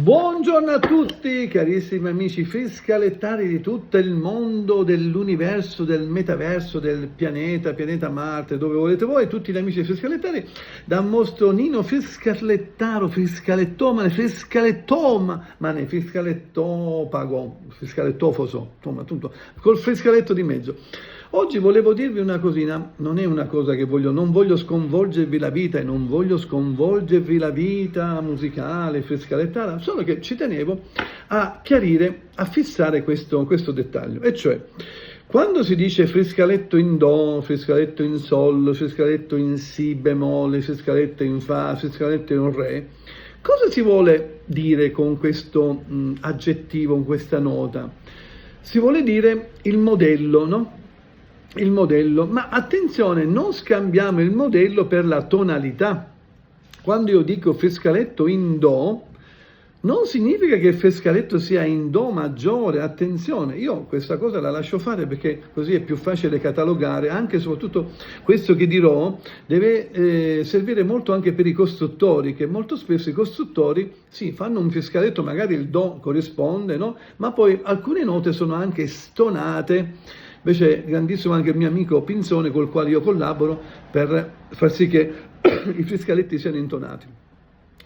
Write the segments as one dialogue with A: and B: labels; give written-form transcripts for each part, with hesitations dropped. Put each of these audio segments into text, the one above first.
A: Buongiorno a tutti carissimi amici fiscalettari di tutto il mondo, dell'universo, del metaverso, del pianeta Marte, dove volete voi, tutti gli amici fiscalettari, da mostro Nino fiscalettaro, fiscalettomane, fiscalettomane, fiscalettopago, fiscalettofoso, insomma tutto, col fiscaletto di mezzo. Oggi volevo dirvi una cosina, non è una cosa che non voglio sconvolgervi la vita e non voglio sconvolgervi la vita musicale, fiscalettara, solo che ci tenevo a chiarire, a fissare questo dettaglio, e cioè, quando si dice fiscaletto in do, fiscaletto in sol, fiscaletto in si bemolle, fiscaletto in fa, fiscaletto in re, cosa si vuole dire con questo aggettivo, con questa nota? Si vuole dire il modello, no? Il modello, ma attenzione, non scambiamo il modello per la tonalità. Quando io dico fiscaletto in do, non significa che il fiscaletto sia in do maggiore, attenzione, io questa cosa la lascio fare perché così è più facile catalogare, anche e soprattutto questo che dirò deve servire molto anche per i costruttori, che molto spesso i costruttori sì, fanno un fiscaletto, magari il do corrisponde, no? Ma poi alcune note sono anche stonate. Invece grandissimo anche il mio amico Pinzone, col quale io collaboro per far sì che i fiscaletti siano intonati.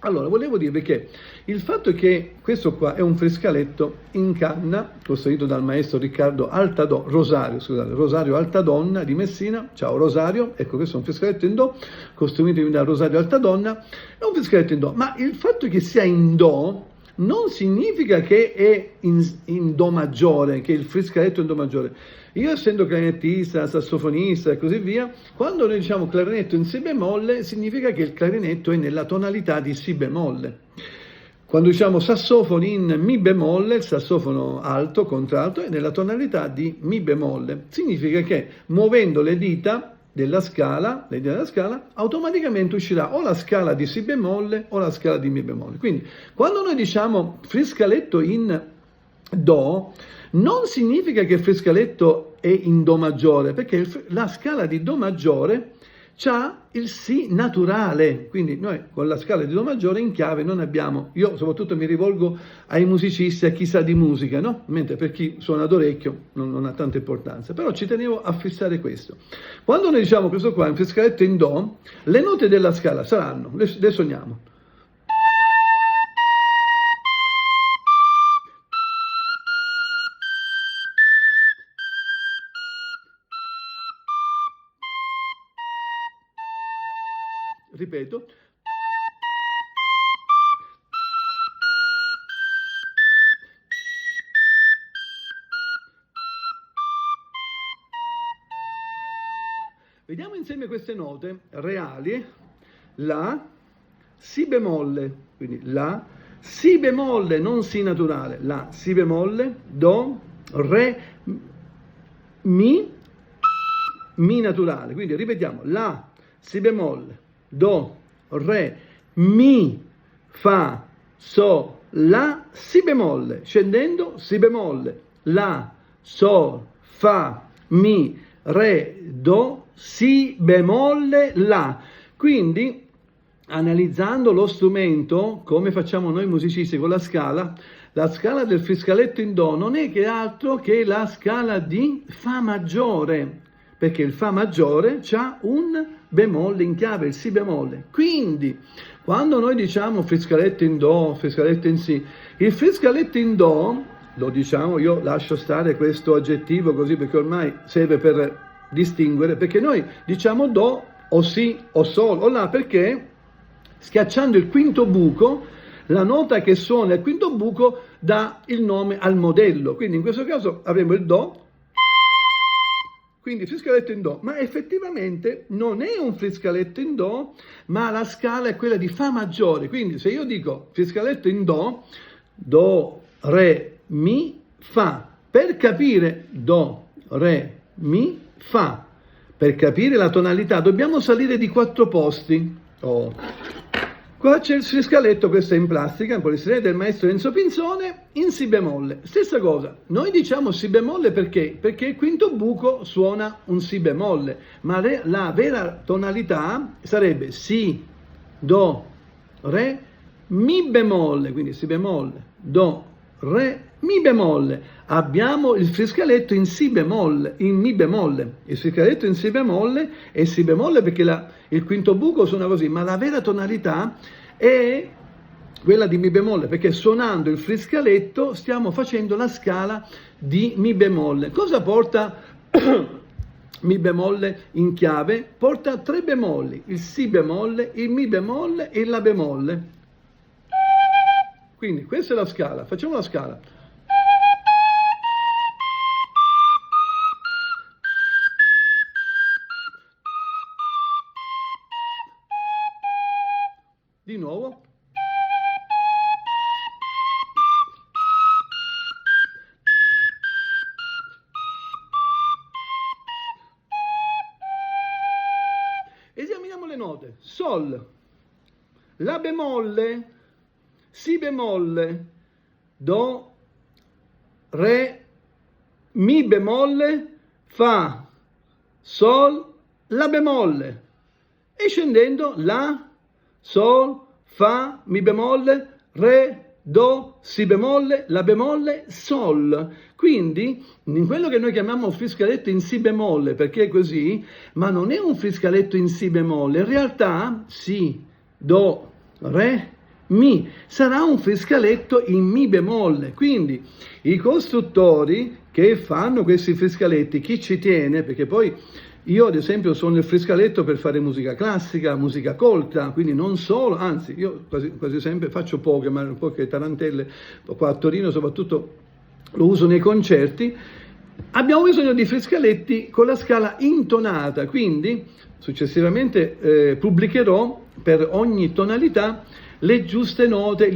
A: Allora, volevo dirvi che il fatto è che questo qua è un fiscaletto in canna, costruito dal maestro Riccardo Rosario Altadonna di Messina. Ciao Rosario, ecco, questo è un fiscaletto in do, costruito da Rosario Altadonna, è un fiscaletto in do, ma il fatto che sia in do non significa che è in do maggiore, che il fiscaletto è in do maggiore. Io, essendo clarinettista, sassofonista e così via, quando noi diciamo clarinetto in si bemolle, significa che il clarinetto è nella tonalità di si bemolle. Quando diciamo sassofono in mi bemolle, il sassofono alto, contralto, è nella tonalità di mi bemolle. Significa che muovendo le dita della scala, automaticamente uscirà o la scala di si bemolle o la scala di mi bemolle. Quindi, quando noi diciamo fiscaletto in do, non significa che il fiscaletto è in do maggiore, perché la scala di do maggiore c'ha il si naturale, quindi noi con la scala di do maggiore in chiave non abbiamo, io soprattutto mi rivolgo ai musicisti, a chi sa di musica, no? Mentre per chi suona d'orecchio non ha tanta importanza, però ci tenevo a fissare questo. Quando noi diciamo questo qua è un fiscaletto in do, le note della scala saranno, le sogniamo. Ripeto, vediamo insieme queste note reali: la, si bemolle, quindi la, si bemolle, non si naturale, la, si bemolle, do, re, mi naturale, quindi ripetiamo, la, si bemolle, do, re, mi, fa, so, la, si bemolle, scendendo, si bemolle, la, so, fa, mi, re, do, si bemolle, la. Quindi, analizzando lo strumento, come facciamo noi musicisti con la scala del fiscaletto in do non è che altro che la scala di fa maggiore, perché il fa maggiore c'ha un bemolle in chiave, il si bemolle. Quindi, quando noi diciamo fiscaletto in do, fiscaletto in si, il fiscaletto in do, lo diciamo, io lascio stare questo aggettivo così perché ormai serve per distinguere, perché noi diciamo do o si o sol o la, perché schiacciando il quinto buco, la nota che suona il quinto buco dà il nome al modello. Quindi in questo caso avremo il do, quindi fiscaletto in do, ma effettivamente non è un fiscaletto in do, ma la scala è quella di fa maggiore. Quindi se io dico fiscaletto in do, re, mi, fa, per capire do, re, mi, fa, per capire la tonalità dobbiamo salire di 4 posti. Qua c'è il fiscaletto, questo è in plastica, in polistirene, del maestro Enzo Pinzone, in si bemolle. Stessa cosa, noi diciamo si bemolle perché? Perché il quinto buco suona un si bemolle, ma la vera tonalità sarebbe si, do, re, mi bemolle, quindi si bemolle, do, re, mi bemolle. Abbiamo il friscaletto in si bemolle, in mi bemolle. Il friscaletto in si bemolle e si bemolle perché il quinto buco suona così, ma la vera tonalità è quella di mi bemolle, perché suonando il friscaletto stiamo facendo la scala di mi bemolle. Cosa porta mi bemolle in chiave? Porta 3 bemolli, il si bemolle, il mi bemolle e la bemolle. Quindi questa è la scala, facciamo la scala. Di nuovo. Esaminiamo le note. Sol, la bemolle, si bemolle, do, re, mi bemolle, fa, sol, la bemolle. E scendendo la, sol, fa, mi bemolle, re, do, si bemolle, la bemolle, sol. Quindi, in quello che noi chiamiamo friscaletto in si bemolle, perché è così, ma non è un friscaletto in si bemolle, in realtà si, do, re, mi, sarà un friscaletto in mi bemolle. Quindi i costruttori che fanno questi friscaletti, chi ci tiene, perché poi io ad esempio sono il friscaletto per fare musica classica, musica colta, quindi non solo, anzi io quasi sempre faccio poche, ma poche tarantelle, qua a Torino soprattutto lo uso nei concerti. Abbiamo bisogno di friscaletti con la scala intonata, quindi successivamente pubblicherò per ogni tonalità le giuste note,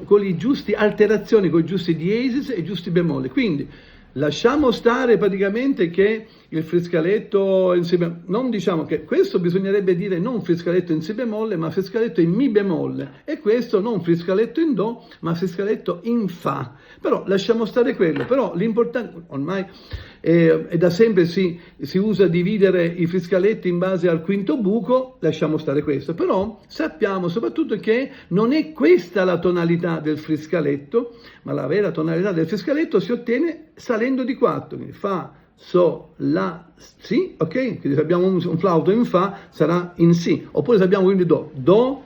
A: con le giuste alterazioni, con i giusti diesis e i giusti bemolli. Quindi lasciamo stare praticamente che il friscaletto in si bemolle, non diciamo che questo bisognerebbe dire non friscaletto in si bemolle, ma friscaletto in mi bemolle, e questo non friscaletto in do, ma friscaletto in fa. Però lasciamo stare quello, però l'importante, ormai è da sempre si usa dividere i friscaletti in base al quinto buco, lasciamo stare questo, però sappiamo soprattutto che non è questa la tonalità del friscaletto, ma la vera tonalità del friscaletto si ottiene salendo di 4, quindi fa, so, la, si, ok? Quindi se abbiamo un flauto in fa sarà in si, oppure se abbiamo quindi do,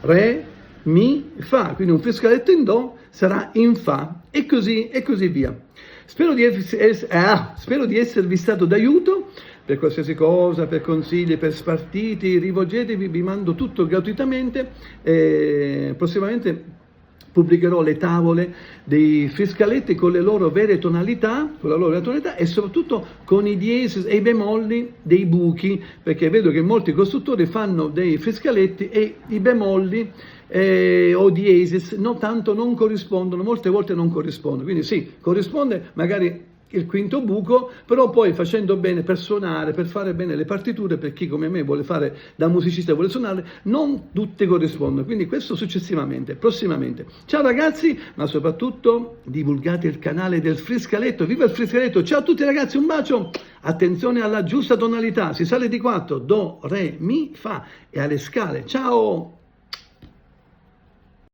A: re, mi, fa, quindi un friscaletto in do sarà in fa, e così via. Spero di esservi stato d'aiuto. Per qualsiasi cosa, per consigli, per spartiti, rivolgetevi, vi mando tutto gratuitamente. Prossimamente pubblicherò le tavole dei friscaletti con le loro vere tonalità, e soprattutto con i diesis e i bemolli dei buchi, perché vedo che molti costruttori fanno dei friscaletti e i bemolli o diesis non corrispondono, molte volte non corrispondono. Quindi sì, corrisponde magari il quinto buco, però poi facendo bene per suonare, per fare bene le partiture, per chi come me vuole fare da musicista e vuole suonare, non tutte corrispondono, quindi questo prossimamente. Ciao ragazzi, ma soprattutto divulgate il canale del friscaletto, viva il friscaletto, ciao a tutti ragazzi, un bacio, attenzione alla giusta tonalità, si sale di 4, do, re, mi, fa, e alle scale, ciao!